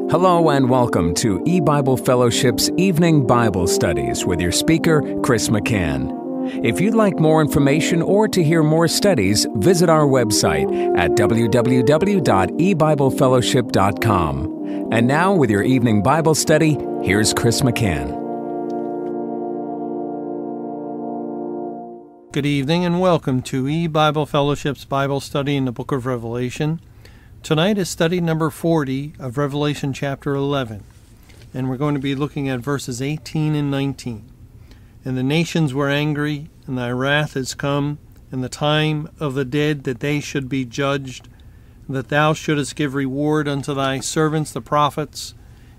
Hello and welcome to EBible Fellowship's Evening Bible Studies with your speaker, Chris McCann. If you'd like more information or to hear more studies, visit our website at www.ebiblefellowship.com. And now, with your evening Bible study, here's Chris McCann. Good evening and welcome to EBible Fellowship's Bible study in the book of Revelation. Tonight is study number 40 of Revelation chapter 11, and we're going to be looking at verses 18 and 19. And the nations were angry, and thy wrath is come, and the time of the dead that they should be judged, and that thou shouldest give reward unto thy servants the prophets,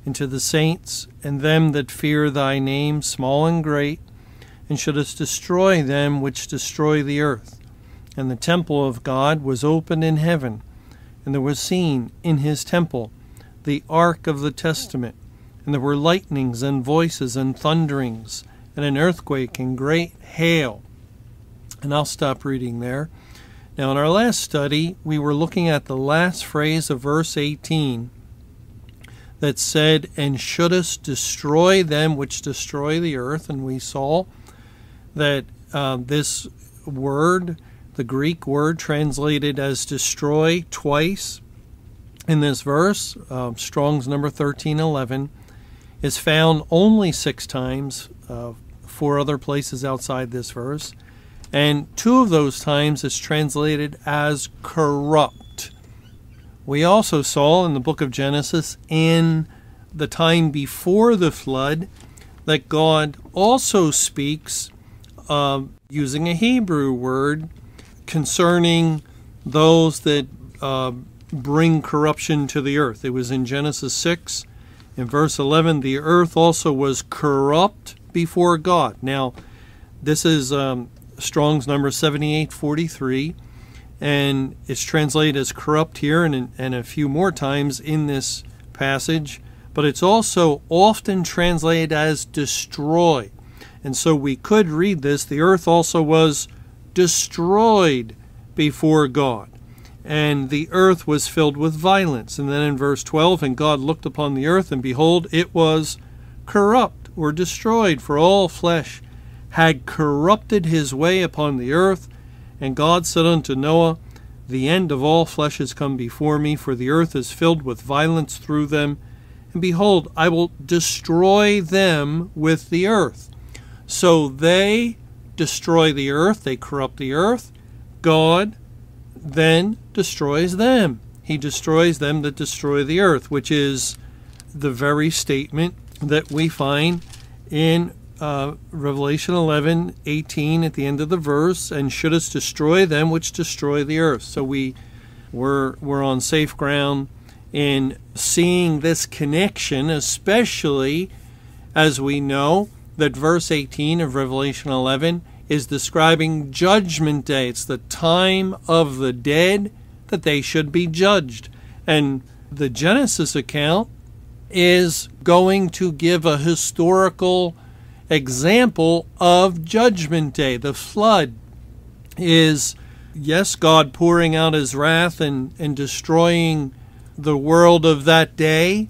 and to the saints, and them that fear thy name, small and great, and shouldest destroy them which destroy the earth. And the temple of God was opened in heaven, and there was seen in his temple the ark of the testament, and there were lightnings and voices and thunderings, and an earthquake and great hail. And I'll stop reading there. Now, in our last study, we were looking at the last phrase of verse 18 that said, and shouldest destroy them which destroy the earth. And we saw that this word, the Greek word translated as destroy twice in this verse, Strong's number 1311, is found only 6 times, 4 other places outside this verse, and 2 of those times it's translated as corrupt. We also saw in the book of Genesis, in the time before the flood, that God also speaks using a Hebrew word concerning those that bring corruption to the earth. It was in Genesis 6, in verse 11, the earth also was corrupt before God. Now, this is Strong's number 7843, and it's translated as corrupt here and a few more times in this passage, but it's also often translated as destroy. And so we could read this, the earth also was destroyed before God, and the earth was filled with violence. And then in verse 12, and God looked upon the earth, and behold, it was corrupt, or destroyed, for all flesh had corrupted his way upon the earth. And God said unto Noah, the end of all flesh is come before me, for the earth is filled with violence through them. And behold, I will destroy them with the earth. So they destroy the earth, they corrupt the earth. God then destroys them. He destroys them that destroy the earth, which is the very statement that we find in Revelation 11:18 at the end of the verse, and shouldest destroy them which destroy the earth. So we're on safe ground in seeing this connection, especially as we know that verse 18 of Revelation 11 is describing Judgment Day. It's the time of the dead that they should be judged. And the Genesis account is going to give a historical example of Judgment Day. The flood is, yes, God pouring out his wrath and destroying the world of that day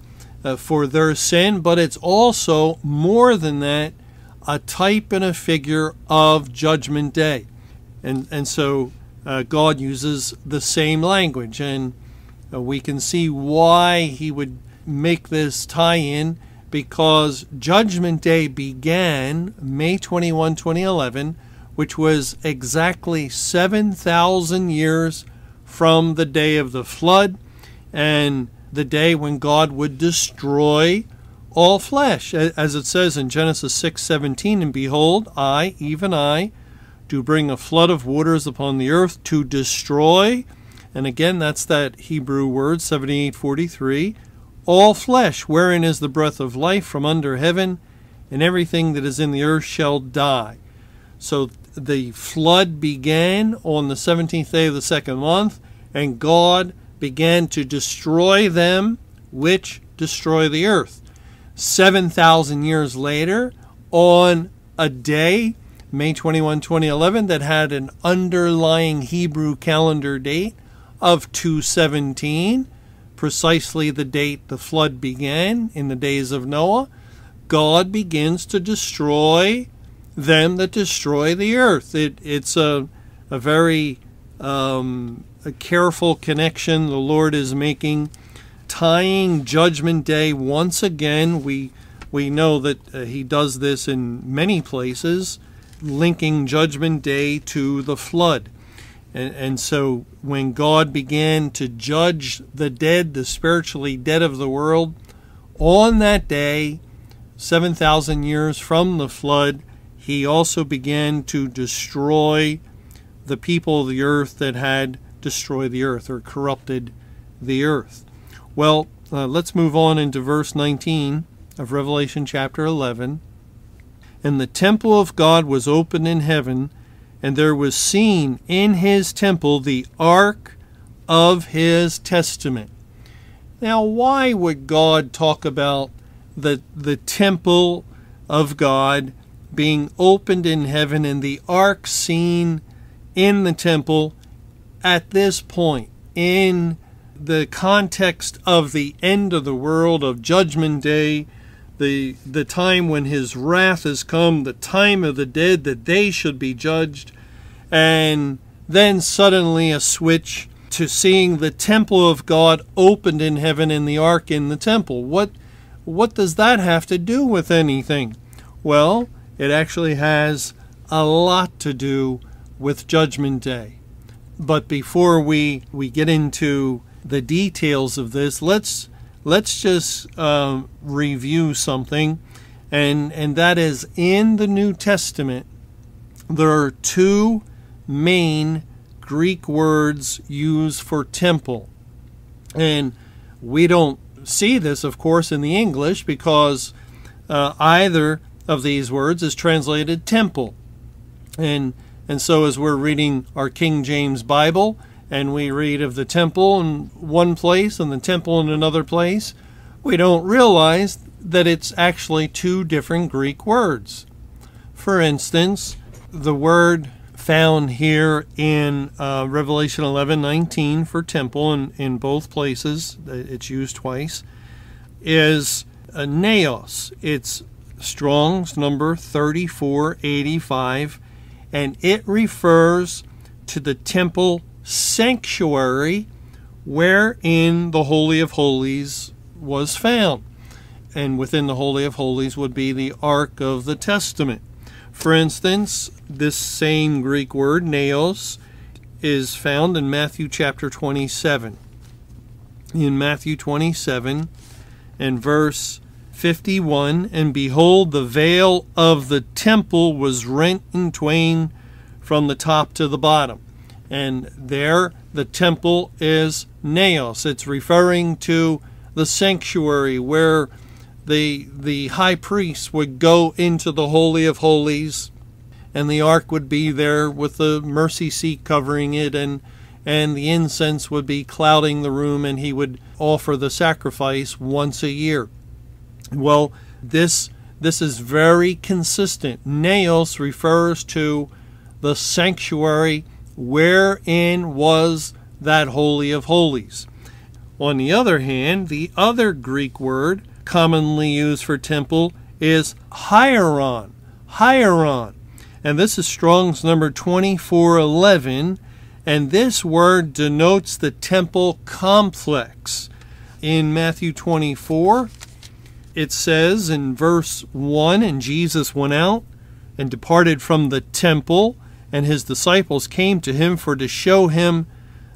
for their sin, but it's also more than that, a type and a figure of Judgment Day. And so God uses the same language, and we can see why he would make this tie-in, because Judgment Day began May 21, 2011, which was exactly 7,000 years from the day of the flood and the day when God would destroy all flesh, as it says in Genesis 6:17, and behold, I, even I, do bring a flood of waters upon the earth to destroy, and again that's that Hebrew word 7843, all flesh, wherein is the breath of life from under heaven, and everything that is in the earth shall die. So the flood began on the 17th day of the 2nd month, and God began to destroy them which destroy the earth. 7,000 years later, on a day, May 21, 2011, that had an underlying Hebrew calendar date of 2/17, precisely the date the flood began in the days of Noah, God begins to destroy them that destroy the earth. It's a very a careful connection the Lord is making, tying Judgment Day once again. We know that he does this in many places, linking Judgment Day to the flood. And so when God began to judge the dead, the spiritually dead of the world, on that day, 7,000 years from the flood, he also began to destroy the people of the earth that had destroyed the earth or corrupted the earth. Well, let's move on into verse 19 of Revelation chapter 11. And the temple of God was opened in heaven, and there was seen in his temple the ark of his testament. Now, why would God talk about the temple of God being opened in heaven and the ark seen in the temple at this point, in the context of the end of the world, of Judgment Day, the time when his wrath has come, the time of the dead that they should be judged, and then suddenly a switch to seeing the temple of God opened in heaven and the ark in the temple? What does that have to do with anything? Well, it actually has a lot to do with Judgment Day. But before we get into the details of this, let's just review something, and that is, in the New Testament there are two main Greek words used for temple. And we don't see this, of course, in the English, because either of these words is translated temple. And so as we're reading our King James Bible, and we read of the temple in one place and the temple in another place, we don't realize that it's actually two different Greek words. For instance, the word found here in Revelation 11:19 for temple, in both places, it's used twice, is naos. It's Strong's number 3485, and it refers to the temple sanctuary wherein the Holy of Holies was found. And within the Holy of Holies would be the Ark of the Testament. For instance, this same Greek word, naos, is found in Matthew chapter 27. In Matthew 27 and verse 51, and behold, the veil of the temple was rent in twain from the top to the bottom. And there the temple is naos. It's referring to the sanctuary where the high priest would go into the Holy of Holies, and the ark would be there with the mercy seat covering it, and the incense would be clouding the room, and he would offer the sacrifice once a year. Well, this is very consistent. Naos refers to the sanctuary wherein was that Holy of Holies. On the other hand, the other Greek word commonly used for temple is hieron. Hieron. And this is Strong's number 2411, and this word denotes the temple complex. In Matthew 24, it says in verse 1, and Jesus went out and departed from the temple, and his disciples came to him for to show him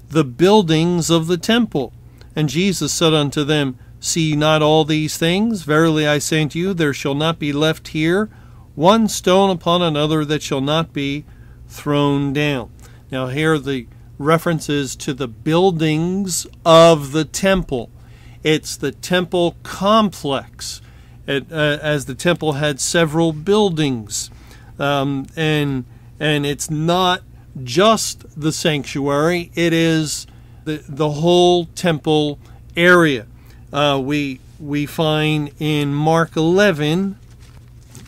the buildings of the temple. And Jesus said unto them, See ye not all these things? Verily I say unto you, there shall not be left here one stone upon another that shall not be thrown down. Now here the references to the buildings of the temple. It's the temple complex, as the temple had several buildings, and it's not just the sanctuary; it is the whole temple area. We find in Mark 11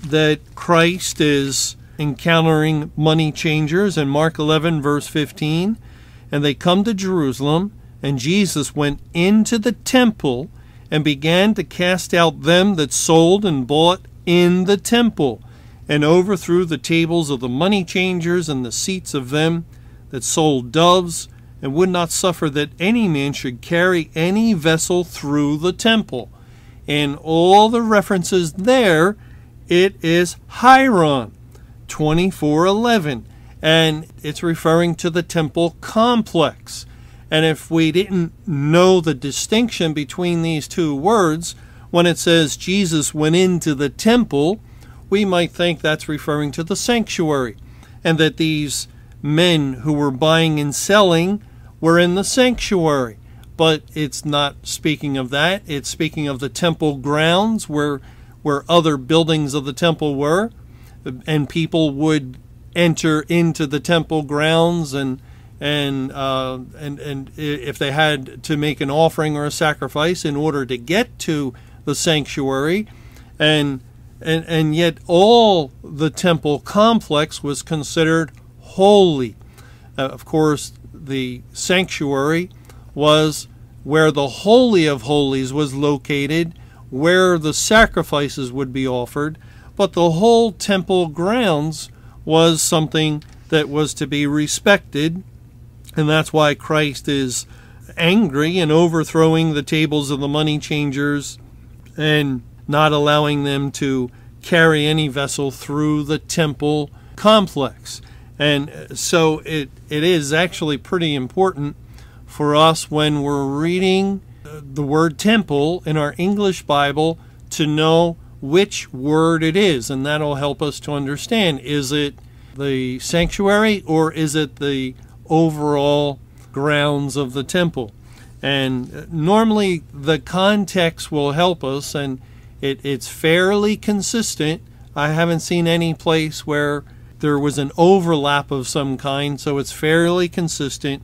that Christ is encountering money changers in Mark 11 verse 15, and they come to Jerusalem, And Jesus went into the temple and began to cast out them that sold and bought in the temple, and overthrew the tables of the money changers and the seats of them that sold doves, and would not suffer that any man should carry any vessel through the temple. In all the references there, it is Hieron, 24:11, and it's referring to the temple complex. And if we didn't know the distinction between these two words, when it says Jesus went into the temple, we might think that's referring to the sanctuary, and that these men who were buying and selling were in the sanctuary. But it's not speaking of that. It's speaking of the temple grounds where other buildings of the temple were, and people would enter into the temple grounds and if they had to make an offering or a sacrifice in order to get to the sanctuary, and yet all the temple complex was considered holy. Of course, the sanctuary was where the Holy of Holies was located, where the sacrifices would be offered, but the whole temple grounds was something that was to be respected, and that's why Christ is angry and overthrowing the tables of the money changers and not allowing them to carry any vessel through the temple complex. And so it is actually pretty important for us when we're reading the word temple in our English Bible to know which word it is, and that'll help us to understand, is it the sanctuary or is it the overall grounds of the temple? And normally the context will help us, and it's fairly consistent. I haven't seen any place where there was an overlap of some kind, so it's fairly consistent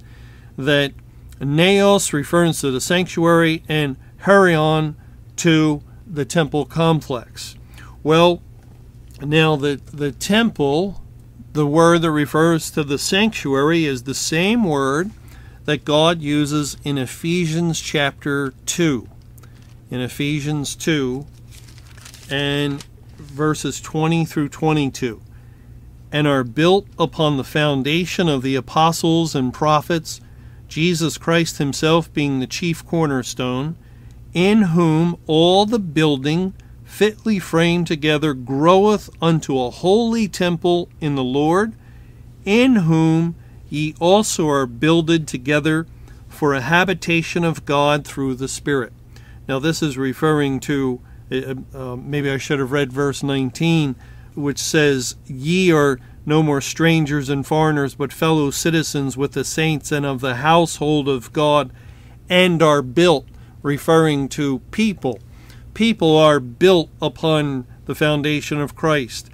that Naos refers to the sanctuary and Hieron to the temple complex. Well, now the temple, the word that refers to the sanctuary, is the same word that God uses in Ephesians chapter 2. In Ephesians 2 and verses 20 through 22. And are built upon the foundation of the apostles and prophets, Jesus Christ himself being the chief cornerstone, in whom all the building fitly framed together groweth unto a holy temple in the Lord, in whom ye also are builded together for a habitation of God through the Spirit. Now this is referring to, maybe I should have read verse 19, which says, ye are no more strangers and foreigners, but fellow citizens with the saints and of the household of God, and are built, referring to people. People are built upon the foundation of Christ.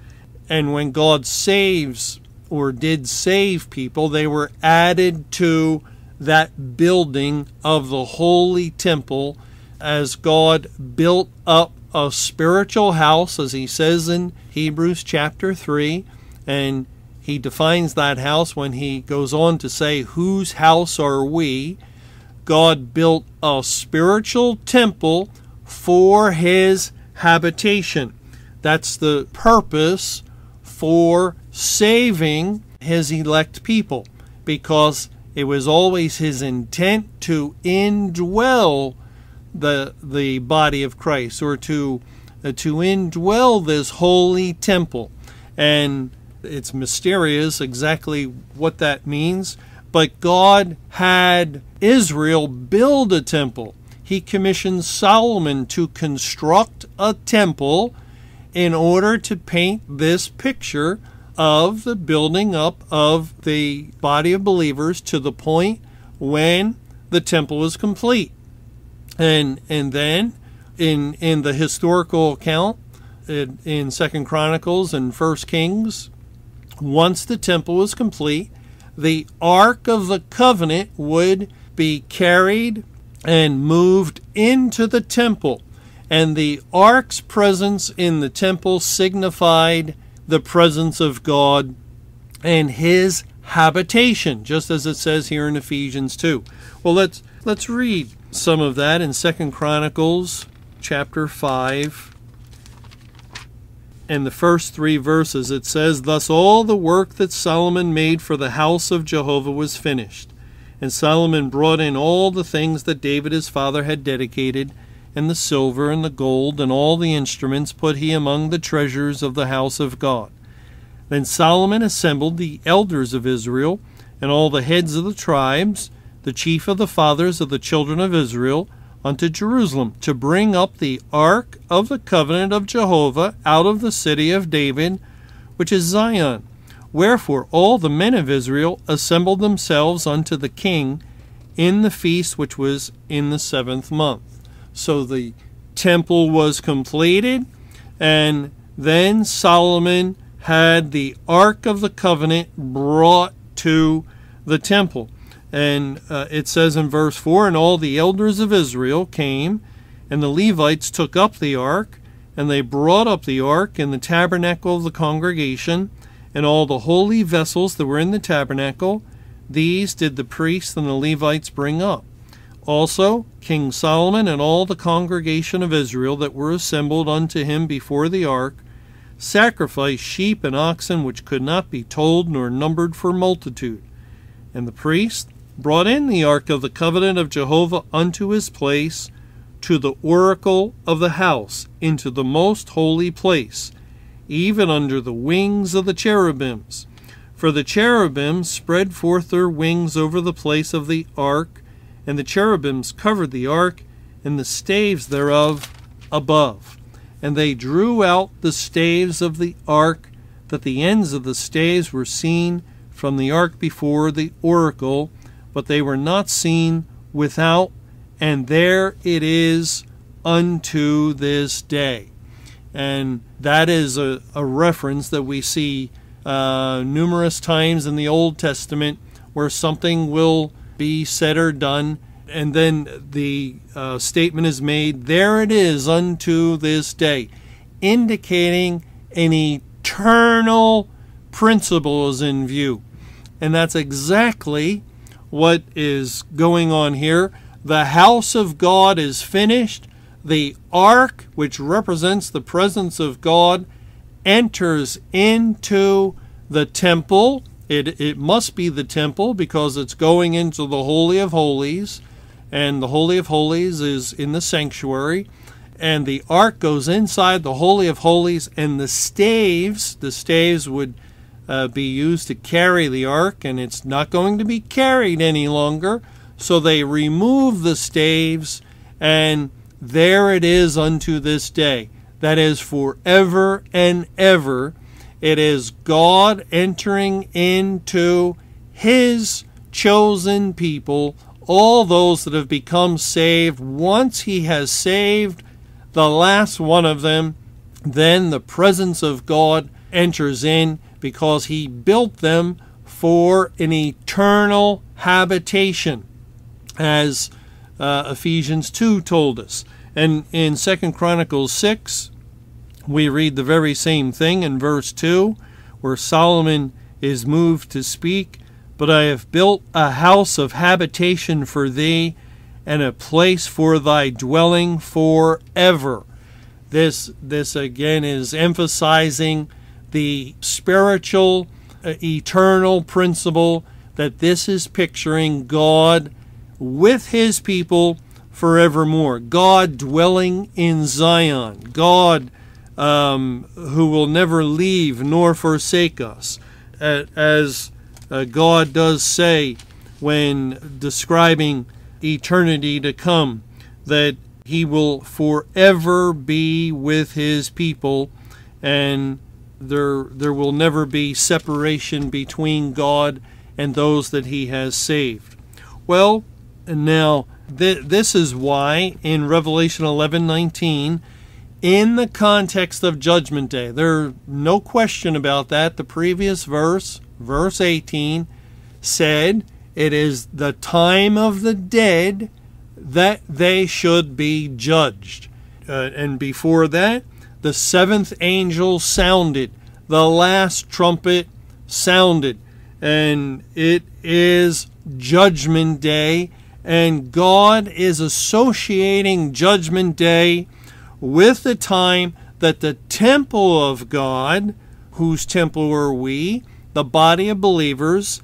And when God saves or did save people, they were added to that building of the holy temple as God built up a spiritual house, as he says in Hebrews chapter 3, and he defines that house when he goes on to say, whose house are we? God built a spiritual temple for his habitation. That's the purpose for saving his elect people, because it was always his intent to indwell the body of Christ, or to indwell this holy temple. And it's mysterious exactly what that means, but God had Israel build a temple. He commissioned Solomon to construct a temple in order to paint this picture of the building up of the body of believers to the point when the temple is complete. And then in the historical account in 2 Chronicles and 1 Kings, once the temple was complete, the Ark of the Covenant would be carried and moved into the temple. And the Ark's presence in the temple signified the presence of God and his habitation, just as it says here in Ephesians 2. Well, let's read some of that in 2 Chronicles chapter 5. In the first 3 verses it says, "Thus all the work that Solomon made for the house of Jehovah was finished. And Solomon brought in all the things that David his father had dedicated, and the silver and the gold and all the instruments put he among the treasures of the house of God. Then Solomon assembled the elders of Israel and all the heads of the tribes, the chief of the fathers of the children of Israel, unto Jerusalem, to bring up the ark of the covenant of Jehovah out of the city of David, which is Zion. Wherefore all the men of Israel assembled themselves unto the king in the feast which was in the 7th month." So the temple was completed, and then Solomon had the Ark of the Covenant brought to the temple. And it says in verse 4, "And all the elders of Israel came, and the Levites took up the ark, and they brought up the ark in the tabernacle of the congregation, and all the holy vessels that were in the tabernacle, these did the priests and the Levites bring up. Also King Solomon and all the congregation of Israel that were assembled unto him before the ark sacrificed sheep and oxen which could not be told nor numbered for multitude. And the priest brought in the ark of the covenant of Jehovah unto his place, to the oracle of the house, into the most holy place, even under the wings of the cherubims. For the cherubims spread forth their wings over the place of the ark, and the cherubims covered the ark, and the staves thereof above. And they drew out the staves of the ark, that the ends of the staves were seen from the ark before the oracle, but they were not seen without, and there it is unto this day." And that is a reference that we see numerous times in the Old Testament, where something will be said or done, and then the statement is made, "There it is unto this day," indicating an eternal principle is in view. And that's exactly what is going on here. The house of God is finished. The ark, which represents the presence of God, enters into the temple. It must be the temple because it's going into the Holy of Holies, and the Holy of Holies is in the sanctuary, and the ark goes inside the Holy of Holies, and the staves would be used to carry the ark, and it's not going to be carried any longer. So they remove the staves, and there it is unto this day. That is forever and ever. It is God entering into his chosen people, all those that have become saved. Once he has saved the last one of them, then the presence of God enters in, because he built them for an eternal habitation, as Ephesians 2 told us. And in 2 Chronicles 6, we read the very same thing in verse 2, where Solomon is moved to speak, "But I have built a house of habitation for thee, and a place for thy dwelling forever." This again is emphasizing the spiritual, eternal principle, that this is picturing God with his people forevermore. God dwelling in Zion. God who will never leave nor forsake us. As God does say when describing eternity to come, that he will forever be with his people, and there will never be separation between God and those that he has saved. Well, now this is why in Revelation 11:19, in the context of Judgment Day, there's no question about that. The previous verse, verse 18, said it is the time of the dead that they should be judged. And before that, the 7th angel sounded, the last trumpet sounded, and it is Judgment Day, and God is associating Judgment Day with the time that the temple of God, whose temple are we, the body of believers,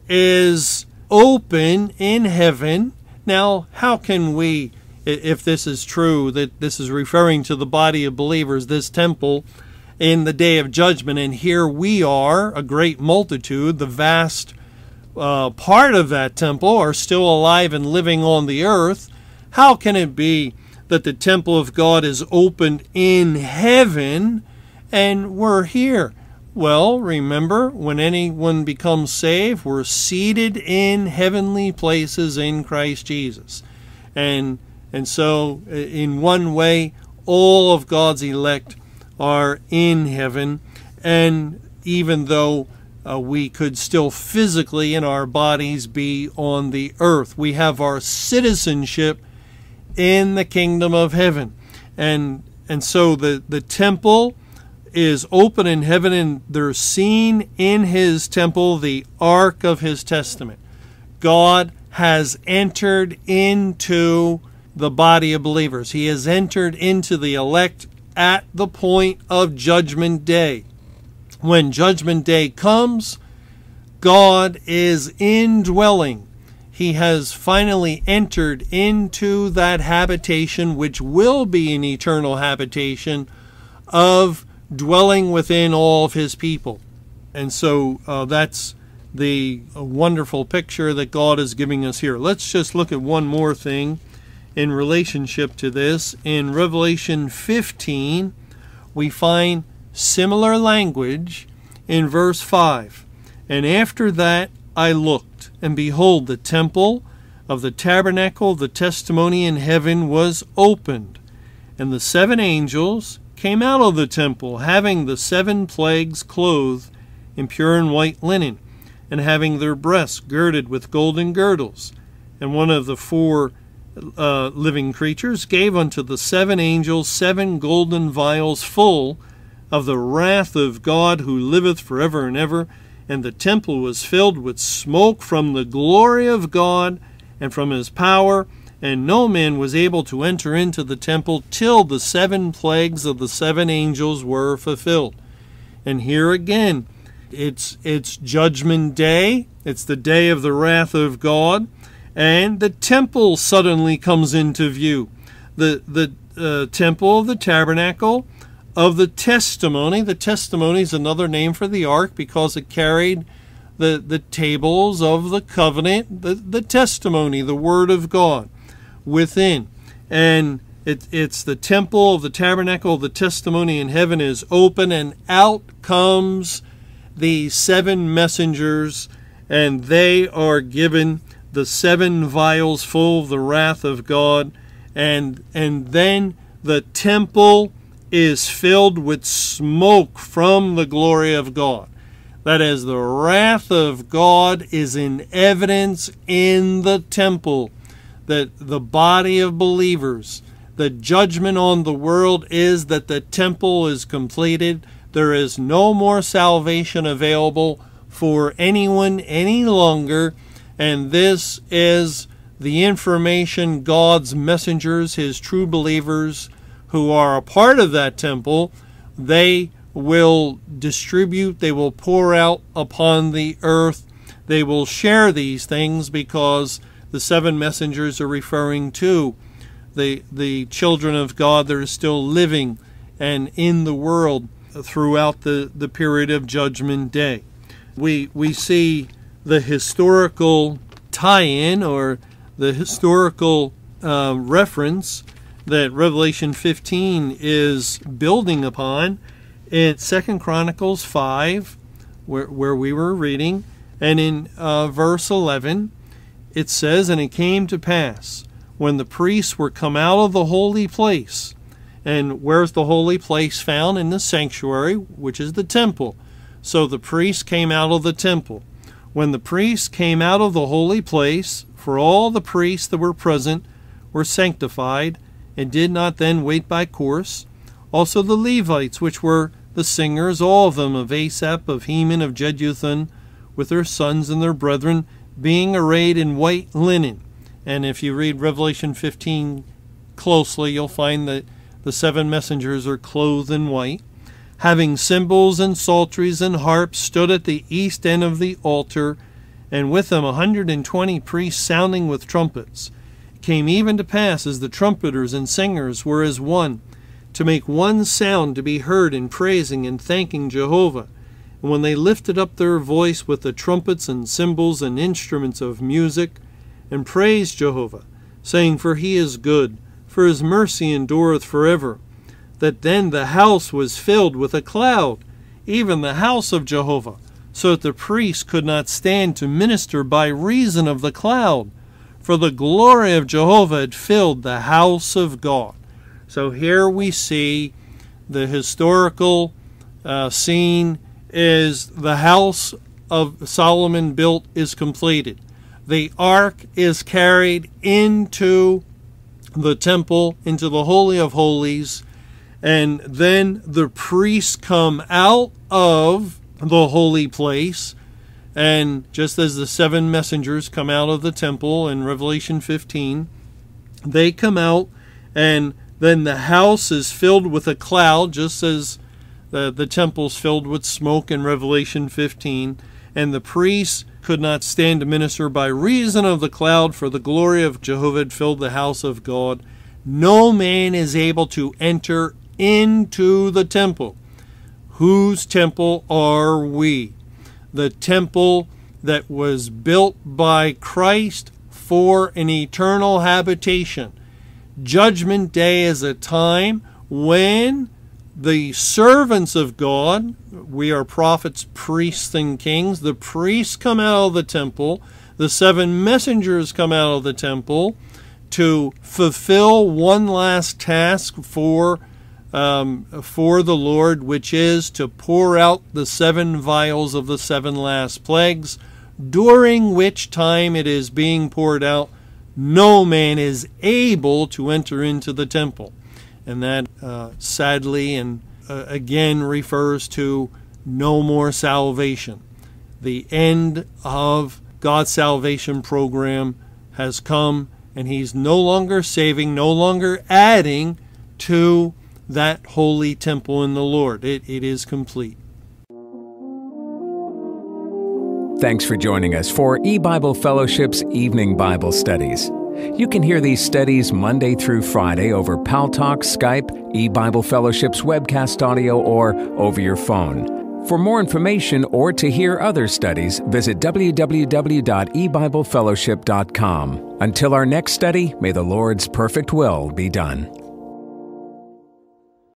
is open in heaven. Now, how can we, if this is true, that this is referring to the body of believers, this temple, in the day of judgment, and here we are, a great multitude, the vast part of that temple, are still alive and living on the earth, how can it be that the temple of God is opened in heaven and we're here? Well, remember, when anyone becomes saved, we're seated in heavenly places in Christ Jesus. And so, in one way, all of God's elect are in heaven. And even though we could still physically in our bodies be on the earth, we have our citizenship in the kingdom of heaven. And so the temple is open in heaven, and they're seen in his temple the ark of his testament. God has entered into the body of believers. He has entered into the elect at the point of Judgment Day. When Judgment Day comes, God is indwelling. He has finally entered into that habitation, which will be an eternal habitation of dwelling within all of his people. And so that's the wonderful picture that God is giving us here. Let's just look at one more thing in relationship to this. In Revelation 15, we find similar language in verse 5. And after that I looked, and behold, the temple of the tabernacle of the testimony in heaven was opened, and the 7 angels came out of the temple, having the 7 plagues, clothed in pure and white linen, and having their breasts girded with golden girdles. And one of the 4 living creatures gave unto the 7 angels 7 golden vials full of the wrath of God, who liveth forever and ever. And the temple was filled with smoke from the glory of God and from his power, and no man was able to enter into the temple till the 7 plagues of the 7 angels were fulfilled. And here again, it's Judgment Day. It's the day of the wrath of God, and the temple suddenly comes into view. The temple of the tabernacle of the testimony. The testimony is another name for the ark because it carried the tables of the covenant, the testimony, the word of God within. And it's the temple of the tabernacle of the testimony in heaven is open, and out comes the 7 messengers, and they are given the 7 vials full of the wrath of God, and then the temple is filled with smoke from the glory of God. That is, the wrath of God is in evidence in the temple, that the body of believers, the judgment on the world is that the temple is completed. There is no more salvation available for anyone any longer, and this is the information God's messengers, his true believers, who are a part of that temple, they will distribute, they will pour out upon the earth. They will share these things because the 7 messengers are referring to the children of God that are still living and in the world throughout the period of Judgment Day. We see the historical tie-in, or the historical reference that Revelation 15 is building upon in 2 Chronicles 5, where we were reading, and in verse 11 it says, And it came to pass, when the priests were come out of the holy place. And where's the holy place found? In the sanctuary, which is the temple. So the priests came out of the temple. When the priests came out of the holy place, for all the priests that were present were sanctified, and did not then wait by course. Also the Levites, which were the singers, all of them, of Asaph, of Heman, of Jeduthun, with their sons and their brethren, being arrayed in white linen. And if you read Revelation 15 closely, you'll find that the 7 messengers are clothed in white, having cymbals and psalteries and harps, stood at the east end of the altar, and with them 120 priests sounding with trumpets. It came even to pass, as the trumpeters and singers were as one, to make one sound to be heard in praising and thanking Jehovah. And when they lifted up their voice with the trumpets and cymbals and instruments of music, and praised Jehovah, saying, For he is good, for his mercy endureth forever. That then the house was filled with a cloud, even the house of Jehovah, so that the priests could not stand to minister by reason of the cloud, for the glory of Jehovah had filled the house of God. So here we see the historical scene is the house of Solomon built is completed. The ark is carried into the temple, into the Holy of Holies, and then the priests come out of the holy place, and just as the 7 messengers come out of the temple in Revelation 15, they come out, and then the house is filled with a cloud, just as the temple's filled with smoke in Revelation 15, and the priests could not stand to minister by reason of the cloud, for the glory of Jehovah had filled the house of God. No man is able to enter into the temple. Whose temple are we? The temple that was built by Christ for an eternal habitation. Judgment Day is a time when the servants of God, we are prophets, priests, and kings, the priests come out of the temple, the 7 messengers come out of the temple to fulfill one last task for the Lord, which is to pour out the 7 vials of the 7 last plagues, during which time it is being poured out. No man is able to enter into the temple. And that sadly and again refers to no more salvation. The end of God's salvation program has come, and he's no longer saving, no longer adding to that holy temple in the Lord. It is complete. Thanks for joining us for EBible Fellowship's Evening Bible Studies. You can hear these studies Monday through Friday over Paltalk, Skype, EBible Fellowship's webcast audio, or over your phone. For more information or to hear other studies, visit www.ebiblefellowship.com. Until our next study, may the Lord's perfect will be done.